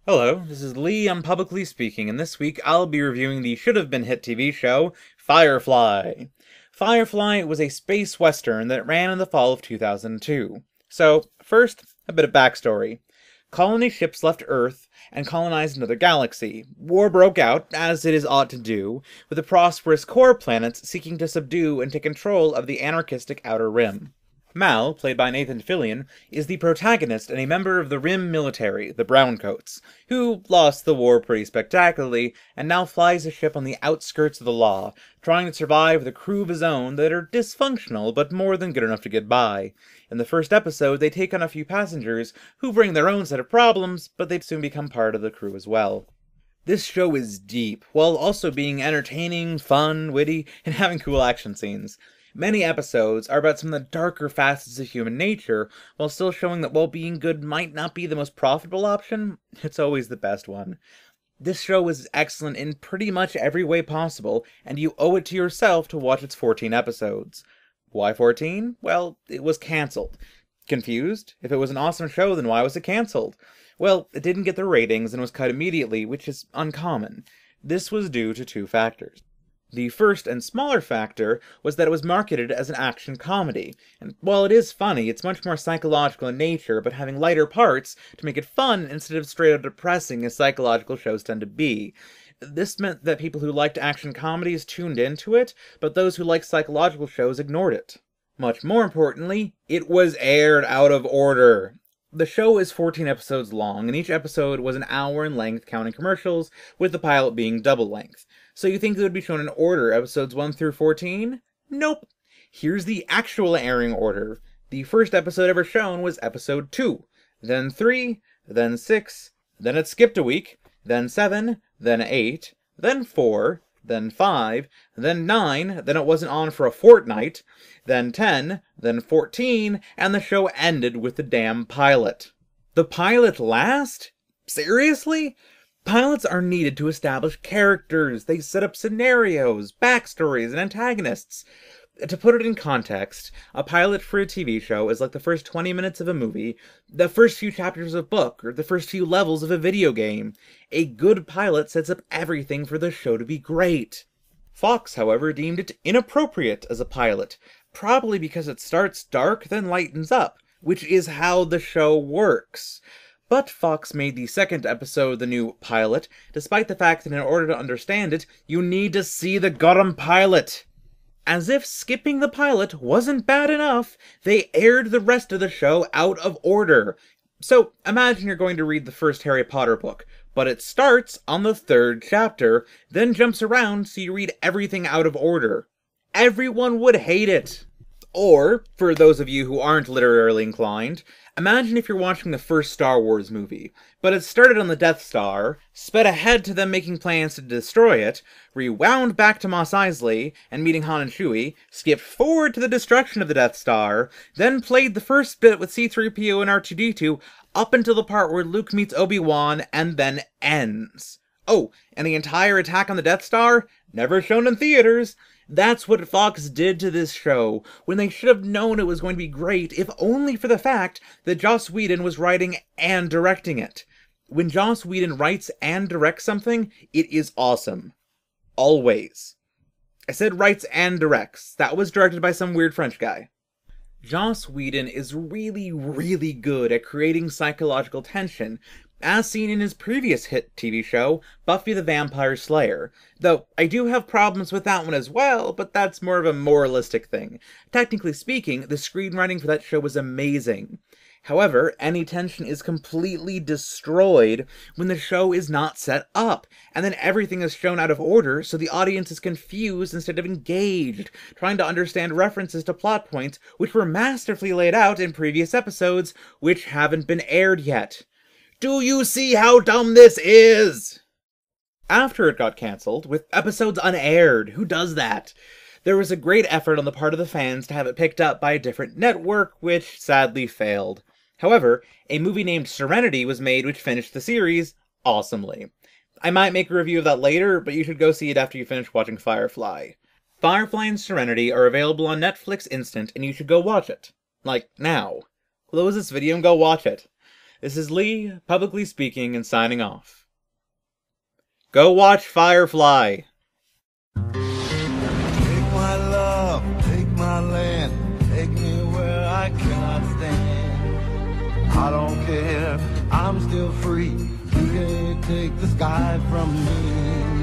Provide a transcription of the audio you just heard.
Hello, this is Lee on PublicLee speaking, and this week I'll be reviewing the should-have-been hit TV show, Firefly. Firefly was a space western that ran in the fall of 2002. So, first, a bit of backstory. Colony ships left Earth and colonized another galaxy. War broke out, as it is ought to do, with the prosperous core planets seeking to subdue and take control of the anarchistic Outer Rim. Mal, played by Nathan Fillion, is the protagonist and a member of the Rim military, the Browncoats, who lost the war pretty spectacularly and now flies a ship on the outskirts of the law, trying to survive with a crew of his own that are dysfunctional but more than good enough to get by. In the first episode, they take on a few passengers who bring their own set of problems, but they soon become part of the crew as well. This show is deep, while also being entertaining, fun, witty, and having cool action scenes. Many episodes are about some of the darker facets of human nature, while still showing that while being good might not be the most profitable option, it's always the best one. This show is excellent in pretty much every way possible, and you owe it to yourself to watch its 14 episodes. Why 14? Well, it was cancelled. Confused? If it was an awesome show, then why was it cancelled? Well, it didn't get the ratings and was cut immediately, which is uncommon. This was due to two factors. The first and smaller factor was that it was marketed as an action comedy, and while it is funny, it's much more psychological in nature, but having lighter parts to make it fun instead of straight up depressing as psychological shows tend to be. This meant that people who liked action comedies tuned into it, but those who liked psychological shows ignored it. Much more importantly, it was aired out of order. The show is 14 episodes long, and each episode was an hour in length counting commercials, with the pilot being double length. So you think it would be shown in order, episodes 1 through 14? Nope. Here's the actual airing order. The first episode ever shown was episode 2, then 3, then 6, then it skipped a week, then 7, then 8, then 4, then 5, then 9, then it wasn't on for a fortnight, then 10, then 14, and the show ended with the damn pilot. The pilot last? Seriously? Pilots are needed to establish characters, they set up scenarios, backstories, and antagonists. To put it in context, a pilot for a TV show is like the first 20 minutes of a movie, the first few chapters of a book, or the first few levels of a video game. A good pilot sets up everything for the show to be great. Fox, however, deemed it inappropriate as a pilot, probably because it starts dark, then lightens up, which is how the show works. But Fox made the second episode the new pilot, despite the fact that in order to understand it, you need to see the goddamn pilot. As if skipping the pilot wasn't bad enough, they aired the rest of the show out of order. So, imagine you're going to read the first Harry Potter book, but it starts on the 3rd chapter, then jumps around so you read everything out of order. Everyone would hate it. Or, for those of you who aren't literarily inclined, imagine if you're watching the first Star Wars movie, but it started on the Death Star, sped ahead to them making plans to destroy it, rewound back to Mos Eisley and meeting Han and Chewie, skipped forward to the destruction of the Death Star, then played the first bit with C-3PO and R2-D2 up until the part where Luke meets Obi-Wan and then ends. Oh, and the entire attack on the Death Star? Never shown in theaters. That's what Fox did to this show, when they should have known it was going to be great, if only for the fact that Joss Whedon was writing and directing it. When Joss Whedon writes and directs something, it is awesome. Always. I said writes and directs. That was directed by some weird French guy. Joss Whedon is really, really good at creating psychological tension, as seen in his previous hit TV show, Buffy the Vampire Slayer. Though, I do have problems with that one as well, but that's more of a moralistic thing. Technically speaking, the screenwriting for that show was amazing. However, any tension is completely destroyed when the show is not set up, and then everything is shown out of order, so the audience is confused instead of engaged, trying to understand references to plot points which were masterfully laid out in previous episodes, which haven't been aired yet. Do you see how dumb this is? After it got cancelled, with episodes unaired, who does that? There was a great effort on the part of the fans to have it picked up by a different network, which sadly failed. However, a movie named Serenity was made which finished the series awesomely. I might make a review of that later, but you should go see it after you finish watching Firefly. Firefly and Serenity are available on Netflix Instant, and you should go watch it. Like, now. Close this video and go watch it. This is Lee, publicly speaking and signing off. Go watch Firefly! Take my love, take my land, take me where I cannot stand. I don't care, I'm still free. You can't take the sky from me.